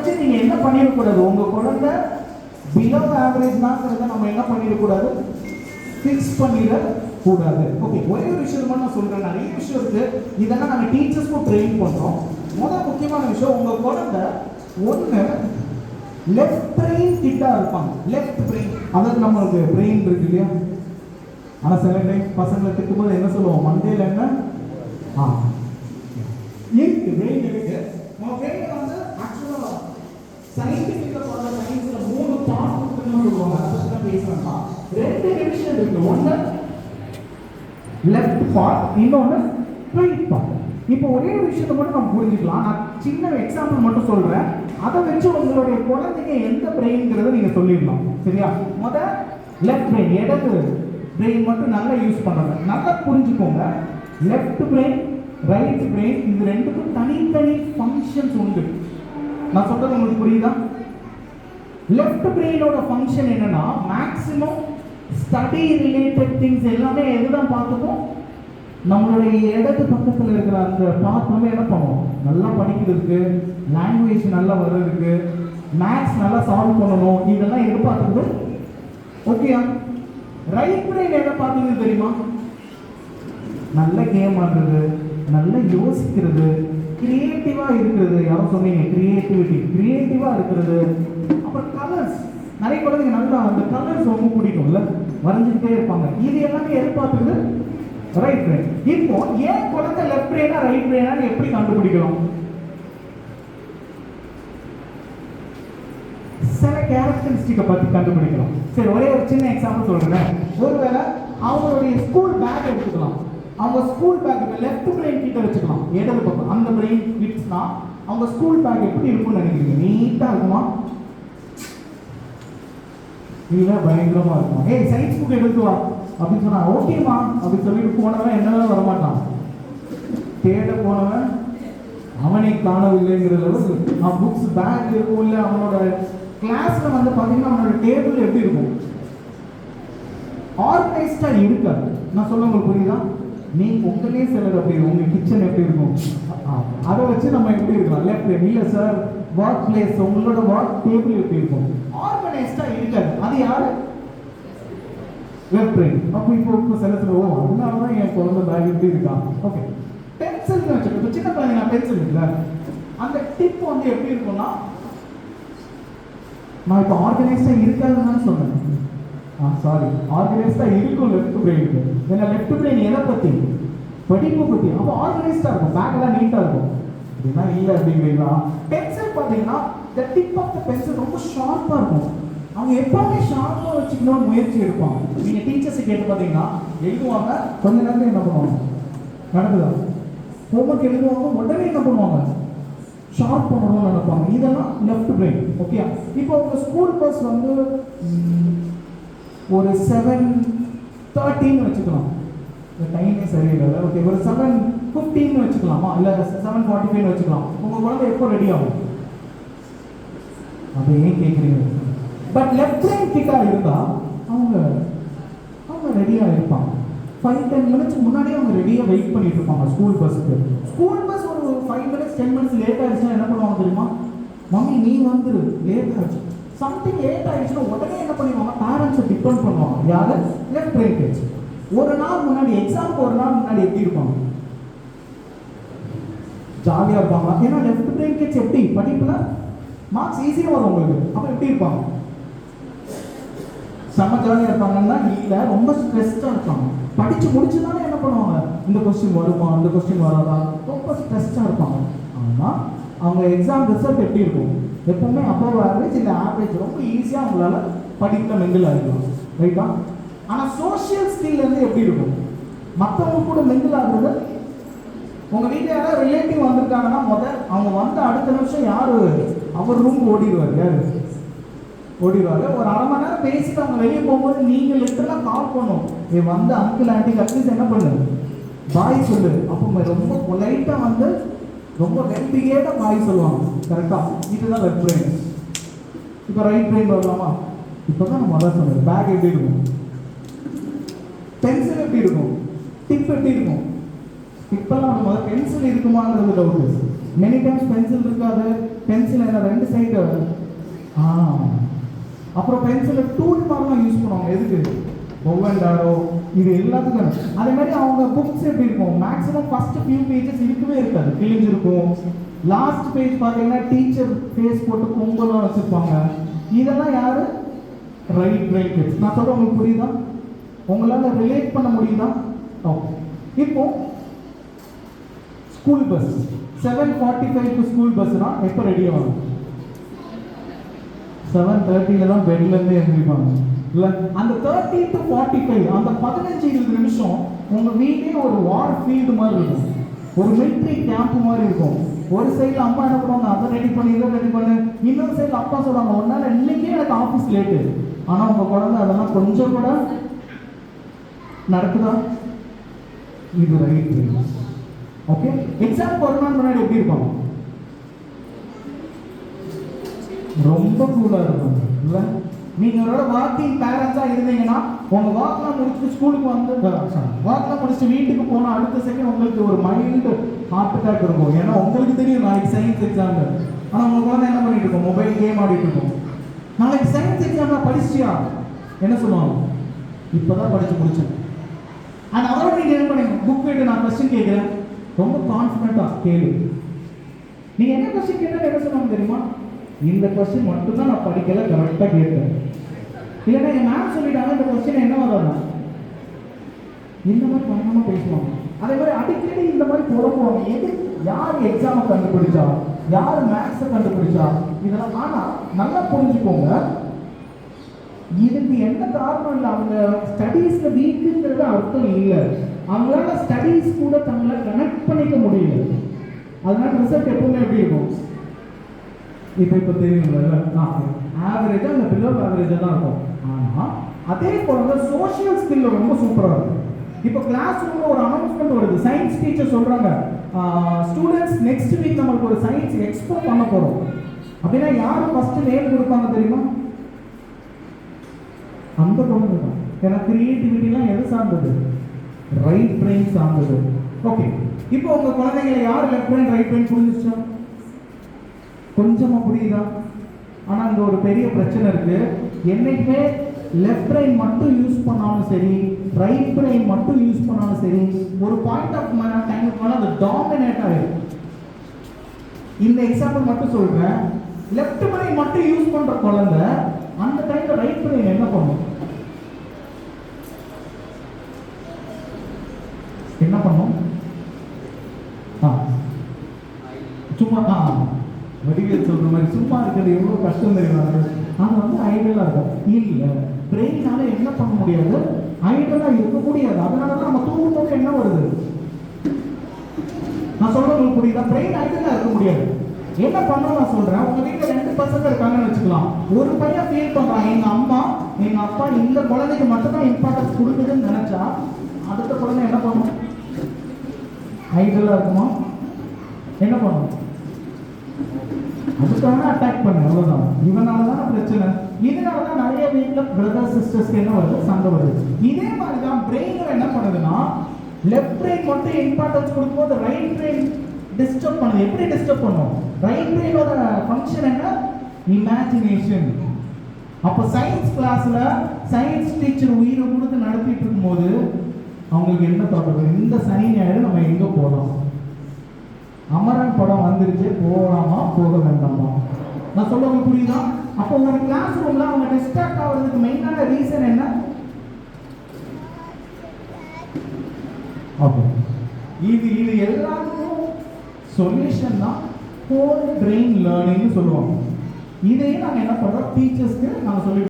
வச்சு நீங்க என்ன பண்ணிடக்கூடாது, உங்க குழந்தை பிலோ ஆவரேஜ் தான்ங்கிறத நம்ம என்ன பண்ணிடக்கூடாது, ஃபிக்ஸ் பண்ணிடக்கூடாது. ஓகே, ஒரே ஒரு விஷயம் மட்டும் நான் சொல்றேன், நிறைய விஷயம் இருக்கு, இதெல்லாம் நாங்கள் டீச்சர்ஸ்க்கும் ட்ரெயின் பண்றோம். முதல் முக்கியமான விஷயம், உங்க குழந்தை ஒன்று லெஃப்ட் பிரெயின் கிட்டா இருப்பாங்க. லெஃப்ட் பிரெயின், அதாவது நம்மளுக்கு பிரெயின் இருக்கு இல்லையா, ஆனால் சில டைம் பசங்களை திட்டும்போது என்ன சொல்லுவோம், மண்டையில் என்ன இருக்கு, பிரெயின் இருக்கு. உங்க பிரெயின் வந்து ஆக்சுவலா சயின்டிஃபிக்கா பார்த்தா சயின்ஸ்ல 3 பார்ட் இருக்குன்னு சொல்லுவாங்க. அதை பத்தி தான் பேசுறேன்னா 2 டிவிஷன் இருக்கு. ஒன்று லெஃப்ட் பார்ட், இன்னொன்று ரைட் பார்ட். இப்போ ஒரே ஒரு விஷயத்தை மட்டும் நம்ம புரிஞ்சுக்கலாம். நான் சின்ன எக்ஸாம்பிள் மட்டும் சொல்றேன், அதை வச்சு உங்களுடைய குழந்தைங்க எந்த பிரெயின்ங்கிறத நீங்க சொல்லிடலாம். சரியா? முதல் லெஃப்ட் பிரெயின், இடது பிரெயின் மட்டும் நல்லா யூஸ் பண்ணுங்க. நல்லா புரிஞ்சுக்கோங்க, லெஃப்ட் பிரெயின் ரைட் பிரெயின் இது ரெண்டுக்கும் தனித்தனி ஃபங்க்ஷன்ஸ் உண்டு. நான் சொல்றது உங்களுக்கு புரியுதா? லெஃப்ட் பிரெயினோட ஃபங்க்ஷன் என்னன்னா, மேக்ஸிமம் ஸ்டடி ரிலேட்டட் திங்ஸ் எல்லாமே எதுதான் பார்த்துப்போம், நம்மளுடைய இடது பக்கத்தில் இருக்கிற அந்த பார்ட் வந்து என்ன பண்ணுவோம், நல்லா படிக்கிறதுக்கு, லாங்குவேஜ் நல்லா வர்றதுக்கு, மேத்ஸ் நல்லா சால்வ் பண்ணணும், இதெல்லாம் எதிர்பார்க்குறது. ஓகேயா? ரைட் பிரெயின் எதை பார்க்குறது தெரியுமா? நல்ல கேம் ஆடுறது, நல்லா யோசிக்கிறது, கிரியேட்டிவா இருக்கிறது. யாரும் சொன்னீங்க கிரியேட்டிவிட்டி, கிரியேட்டிவா இருக்கிறது. அப்புறம் கலர்ஸ், நிறைய குழந்தைங்க நல்லா அந்த கலர்ஸ் ரொம்ப பிடிக்கும்ல, வரைஞ்சிக்கிட்டே இருப்பாங்க. இது எல்லாமே எதிர்பார்க்குறது ரைட் பிரெயின். இப்போ ஏன் குழந்தை லெஃப்ட் பிரெயினா ரைட் பிரெயினா எப்படி கண்டுபிடிக்கலாம்? சில கேரக்டரிஸ்டிக்கை பத்தி கண்டுபிடிக்கலாம். சரி, ஒரே ஒரு சின்ன எக்ஸாம்பிள் சொல்றேன். ஒருவேளை அவங்களுடைய ஸ்கூல் பேக் எடுத்துக்கலாம். அவங்க ஸ்கூல் பேக் லெஃப்ட் பிரெயின் கிட்ட வச்சுக்கலாம், இடது பக்கம். அந்த பிரெயின் கிட்ஸ்னா அவங்க ஸ்கூல் பேக் எப்படி இருக்கும்னு நினைக்கிறீங்க? நீட்டா இருக்குமா, இல்ல பயங்கரமா இருக்குமா? ஏய், சயின்ஸ் புக் எடுத்து வா அப்படின்னு சொன்னா ஓகேமா அப்படின்னு சொல்லிட்டு போனவன் என்னதான் வரமாட்டான், தேட போனவன் அவனை காணவில்லைங்கிற அளவுக்கு அவன் புக்ஸ் பேக் இருக்கும். இல்லை அவனோட கிளாஸ்ல வந்து பாத்தீங்கன்னா அவனோட டேபிள் எப்படி இருக்கும், ஆர்கனைஸ்டா இருக்காது. நான் சொல்ல உங்களுக்கு புரியுதா? நீங்க உங்களே சிலர் அப்படி, உங்க கிச்சன் எப்படி இருக்கும், அதை வச்சு நம்ம எப்படி இருக்கலாம். லெஃப்ட் இல்ல சார், ஒர்க் பிளேஸ், உங்களோட ஒர்க் டேபிள் எப்படி இருக்கும், ஆர்கனைஸ்டா இருக்காது. அது யாரு? Left brain. அப்போ இப்போ சில சொல்லுவோம், அதனாலதான் என் குழந்தை பேக் எப்படி இருக்கான். ஓகே, பென்சில் வச்சுக்கோ, சின்ன குழந்தைங்க பென்சில் இருக்குல்ல, அந்த டிப் வந்து எப்படி இருக்கும்னா, நான் இப்போ ஆர்கனைஸ்டா இருக்காதுன்னு சொன்னேன். சாரி, ஆர்கனைஸ்டா இருக்கும் லெஃப்ட் பிரெயினுக்கு. ஏன்னா லெஃப்ட் பிரெயின் எதை பத்தி, படிப்பு பத்தி. அப்போ ஆர்கனைஸ்டா இருக்கும், பேக்லாம் நீட்டா இருக்கும். அப்படின்னா இல்லை அப்படிங்கிறீங்களா? பென்சில் பார்த்தீங்கன்னா த டிப் ஆஃப் த பென்சில் ரொம்ப ஷார்ப்பா இருக்கும். அவங்க எப்பவுமே ஷார்ப்பா வச்சுக்கணும்னு முயற்சி எடுப்பாங்க. நீங்க டீச்சர்ஸ் கேட்டு பார்த்தீங்கன்னா எழுதுவாங்க, கொஞ்ச நேரத்தில் என்ன பண்ணுவாங்க, நடக்குதா, ஹோம்ஒர்க் எழுதுவாங்க, உடனே என்ன பண்ணுவாங்க, ஷார்ப் பண்ணணும்னு நினைப்பாங்க. இதெல்லாம் லெஃப்ட் பிரெயின். ஓகே, இப்போ உங்க ஸ்கூல் பஸ் வந்து ஒரு 7:13 வச்சுக்கலாம், இந்த டைமே சரியில்லை. ஓகே, ஒரு 7:15 வச்சுக்கலாமா, இல்லை 7:45 வச்சுக்கலாம். உங்க குழந்தை எப்போ ரெடி ஆகும்? அதை ஏன் கேட்குறீங்க? பட் லெஃப்ட் பிரெயின் கிட்டா இருந்தா அவங்க ரெடியாக இருப்பாங்க. 5-10 மினிட்ஸ் முன்னாடியே அவங்க ரெடியாக வெயிட் பண்ணிட்டு இருப்பாங்க ஸ்கூல் பஸ்ஸுக்கு. ஸ்கூல் பஸ் ஒரு 5 மினிட்ஸ் 10 மினிட்ஸ் லேட் ஆயிடுச்சுன்னா என்ன பண்ணுவாங்க தெரியுமா? மம்மி நீ வந்துரு, லேட் ஆயிடுச்சு. சம்திங் லேட் ஆயிடுச்சுன்னா உடனே என்ன பண்ணுவாங்க, பேரண்ட்ஸை டிபெண்ட் பண்ணுவாங்க. யாரு? Left brain kids. ஒரு நாள் முன்னாடி, எக்ஸாமுக்கு ஒரு நாள் முன்னாடி எப்படி இருப்பாங்க? ஜாலியாக இருப்பாங்க. ஏன்னா லெஃப்ட் பிரெயின் கிட்ஸ் எப்படி படிப்புல மார்க்ஸ் ஈஸியாக வரும் உங்களுக்கு. அப்போ எப்படி இருப்பாங்க? செம்ம ஜாலியாக இருப்பாங்கன்னா இல்லை, ரொம்ப ஸ்ட்ரெஸ்டாக இருப்பாங்க. படிச்சு முடிச்சுதானே என்ன பண்ணுவாங்க, இந்த கொஸ்டின் வருமா, அந்த கொஸ்டின் வராதா, ரொம்ப ஸ்ட்ரெஸ்டாக இருப்பாங்க. ஆனால் அவங்க எக்ஸாம் ரிசல்ட் எப்படி இருக்கும்? எப்பவுமே அபவ் ஆவரேஜ் இல்லை ஆவரேஜ், ரொம்ப ஈஸியாக அவங்களால படிக்க மெங்கிள் ஆகிடலாம். ரைட்டா? ஆனால் சோஷியல் ஸ்கில் எப்படி இருக்கும்? மற்றவங்க கூட மெங்கிள் ஆகுறது. உங்கள் வீட்டில் யாராவது ரிலேட்டிவ் வந்திருக்காங்கன்னா அவங்க வந்த அடுத்த நிமிஷம் யார் அவர் ரூம் ஓடிடுவார். யார் ஓடிடுவார்? ஒரு அரை மணி நேரம் பேசிட்டு அவங்க வெளியே போகும்போது நீங்கள் லிட்டரெல்லாம் கால் பண்ணும், நீ வந்து அங்கிள் ஆண்டி அட்லீஸ்ட் என்ன பண்ணு, பாய் சொல்லு. அப்போ ரொம்ப பொலைட்டாக வந்து ரொம்ப வெல்பிகேட்டாக பாய் சொல்லுவாங்க. கரெக்டாக? இதுதான் லெஃப்ட் பிரெயின். இப்போ ரைட் பிரெயின் வரலாமா? இப்போ தான் நம்ம அதான் சொன்னது. பேக் எப்படி இருக்கும், பென்சில் எப்படி இருக்கும், டிப் எப்படி இருக்கும். இப்பெல்லாம் நம்ம பென்சில் இருக்குமாங்கிறது டவுட்டு. மெனி டைம்ஸ் பென்சில் இருக்காது, பென்சில் என்ன ரெண்டு சைடு அப்புறம் பென்சில் டூல் மாதிரிலாம் யூஸ் பண்ணுவாங்க. எதுக்கு? ஒவ்வொன்றாரோ இது எல்லாத்துக்கும். அதே மாதிரி அவங்க புக்ஸ் எப்படி இருக்கும், மேக்ஸிமம் ஃபர்ஸ்ட் ஃபியூ பேஜஸ் இருக்கவே இருக்காது, கிழிஞ்சிருக்கும். லாஸ்ட் பேஜ் பார்த்தீங்கன்னா டீச்சர் ஃபேஸ் போட்டு பொங்கலாம் வச்சுருப்பாங்க. இதெல்லாம் யாரு? Right brain kids. நான் சொல்ல உங்களுக்கு புரியுதா? உங்களால் ரிலேட் பண்ண முடியுதா? ஓகே. இப்போ ஸ்கூல் பஸ் 7:45க்கு ஸ்கூல் பஸ்னா எப்போ ரெடி ஆகும்? 7:30 தான் பெட்லேருந்தே எழுந்திருப்பாங்க இல்லை? அந்த 30 to 45 அந்த 15-20 நிமிஷம் உங்கள் வீடே ஒரு வார் ஃபீல்டு மாதிரி இருக்கும், ஒரு மிலிட்ரி கேம்ப் மாதிரி இருக்கும். ஒரு சைடில் அம்மா என்ன பண்ணுவாங்க, அதை ரெடி பண்ணி இதை ரெடி பண்ணு. இன்னொரு சைடில் அப்பா சொல்லுவாங்க, ஒன்னால இன்னைக்கே எனக்கு ஆஃபீஸ் லேட்டு. ஆனால் உங்கள் குழந்தை அதெல்லாம் கொஞ்சம் கூட நடக்குதா? இது ரைட். ஓகே. எக்ஸாம் ஒரு நாள் முன்னாடி எப்படி இருப்பாங்க? ரொம்ப கூலாக இருக்கும் இல்லை? நீங்களோட வாக்கிங் பேரண்ட்ஸாக இருந்தீங்கன்னா உங்கள் வாக்கெலாம் முடிச்சுட்டு ஸ்கூலுக்கு வந்து வாக்கெலாம் முடிச்சுட்டு வீட்டுக்கு போனால் அடுத்த செகண்ட் உங்களுக்கு ஒரு மைல்டு ஹார்ட் அட்டாக் இருக்கும். ஏன்னா உங்களுக்கு தெரியும் நாளைக்கு சயின்ஸ் எக்ஸாம். ஆனால் உங்கள் குழந்தை என்ன பண்ணிட்டு இருக்கோம், மொபைல் கேம் ஆடிட்டு இருக்கோம். நாளைக்கு சயின்ஸ் எக்ஸாம் படிச்சியா? என்ன சொல்லுவாங்க, இப்போ தான் படித்து முடிச்சேன். ஆனால் அதோட நீங்கள் என்ன பண்ணுங்க, புக் எடுத்து நான் கொஸ்டின் கேட்குறேன், ரொம்ப கான்ஃபிடென்ட்டாக கேளு. நீங்கள் என்ன கொஸ்டின் கேட்டால் என்ன சொல்லுவாங்க தெரியுமா? இந்த கொஸ்டின் மட்டும்தான் நான் படிக்கல, கரெக்டாக கேட்குறேன். இல்லைன்னா என் மேம் சொல்லிட்டாங்க இந்த கொஸ்டின் என்ன வராது, இந்த மாதிரி பண்ணாமல் பேசுவாங்க. அதே மாதிரி அடிக்கடி இந்த மாதிரி குழம்புவாங்க. எது யார் எக்ஸாமை கண்டுபிடிச்சா, யார் மேக்ஸை கண்டுபிடிச்சா, இதெல்லாம். ஆனால் நல்லா புரிஞ்சுக்கோங்க, இதுக்கு என்ன காரணம் இல்லை, அவங்க ஸ்டடீஸில் வீக்குங்கிறது அர்த்தம் இல்லை. அவங்களால ஸ்டடீஸ் கூட தங்களை கனெக்ட் பண்ணிக்க முடியல. அதனால ரிசல்ட் எப்பவுமே எப்படி இருக்கும்? இப்போ தெரியுங்களா, ஆவரேஜாக இல்லை பிலோ ஆவரேஜாக தான் இருக்கும். ஆனால் அதே போல சோஷியல் ஸ்கில் ரொம்ப சூப்பராக இருக்கும். இப்போ கிளாஸ் ரூமில் ஒரு அனௌன்ஸ்மெண்ட் வருது, சயின்ஸ் டீச்சர் சொல்கிறாங்க, ஸ்டூடெண்ட்ஸ் நெக்ஸ்ட் வீக் நம்மளுக்கு ஒரு சயின்ஸ் எக்ஸ்போ பண்ண போகிறோம் அப்படின்னா யாரும் ஃபஸ்ட்டு நேம் கொடுப்பாங்க தெரியுமா? அந்த குழந்தை தான். ஏன்னா கிரியேட்டிவிட்டிலாம் எது சார்ந்தது? ரைட் பிரெயின் சார்ந்தது. ஓகே. இப்போ உங்கள் குழந்தைங்களை யார் லெஃப்ட் பிரெயின் ரைட் பிரெயின் புரிஞ்சிச்சா? கொஞ்சமாக புரியுதா? ஆனால் இங்கே ஒரு பெரிய பிரச்சனை இருக்கு. என்னைக்குமே லெஃப்ட் பிரெயின் மட்டும் யூஸ் பண்ணாலும் சரி, ரைட் பிரெயின் மட்டும் யூஸ் பண்ணாலும் சரி, ஒரு பாயிண்ட் ஆஃப் டைமுக்கு மேலே அது டாமினேட் ஆகிடும். இந்த எக்ஸாம்பிள் மட்டும் சொல்றேன். லெஃப்ட் பிரெயின் மட்டும் யூஸ் பண்ற குழந்தை அந்த டைம்ல ரைட் பிரெயின் என்ன பண்ணும்? என்ன பண்ணும்? சும்மா வடிவேல் சொல்ற மாதிரி சும்மா இருக்கிறது எவ்வளவு கஷ்டம் தெரியுமா? அது வந்து ஐடியலா இருக்கும். இல்ல, பிரெயினால என்ன பண்ண முடியாது, ஐடியலா இருக்க முடியாது. அதனாலதான் நம்ம தூங்கும் போது என்ன வருது? நான் சொல்றது புரியுதா? பிரெயின் ஐடியலா இருக்க முடியாது. என்ன பண்ணணும் நான் சொல்றேன். உங்க வீட்டுல 2 பசங்க இருக்காங்கன்னு வச்சுக்கலாம். ஒரு பையன் ஃபீல் பண்றான், எங்க அம்மா எங்க அப்பா இந்த குழந்தைக்கு மட்டும்தான் இம்பார்ட்டன்ஸ் கொடுக்குதுன்னு நினைச்சா, அடுத்த குழந்தை என்ன பண்ணும்? ஐடியலா இருக்குமா? என்ன பண்ணும்? அதுக்காக அட்டாக் பண்ணு, அவ்வளவுதான். இவனாலதான் பிரச்சனை. இதனாலதான் நிறைய வீட்டுல பிரதர் சிஸ்டர்ஸ்க்கு என்ன வருது? சண்டை வருது. இதே மாதிரிதான் பிரெயின் என்ன பண்ணுதுன்னா, லெஃப்ட் பிரெயின் மட்டும் இம்பார்ட்டன்ஸ் கொடுக்கும்போது ரைட் பிரெயின் டிஸ்டர்ப் பண்ணுது. எப்படி டிஸ்டர்ப் பண்ணும்? ரைட் பிரெயினோட ஃபங்க்ஷன் என்ன? இமேஜினேஷன். அப்போ சயின்ஸ் கிளாஸ்ல சயின்ஸ் டீச்சர் உயிரை கொடுத்து நடத்திட்டு இருக்கும்போது அவங்களுக்கு என்ன தோணுது? இந்த சனி ஞாயிறு நம்ம எங்க போகலாம்? அமரன் படம் வந்துருச்சு, போகலாமா போக வேண்டாமா? நான் சொல்ல புரியுதா? அப்போ ஒரு கிளாஸ் ரூம்ல அவங்க டிஸ்ட்ராக்ட் ஆகிறதுக்கு மெயினான ரீசன் என்ன? ஓகே, இது எல்லாத்துக்கும் சொல்யூஷன் தான் ஹோல் பிரெயின் லேர்னிங்னு சொல்லுவாங்க. இதையும் நாங்கள் என்ன பண்ணுறோம், டீச்சர்ஸ்க்கு நாங்கள் சொல்லி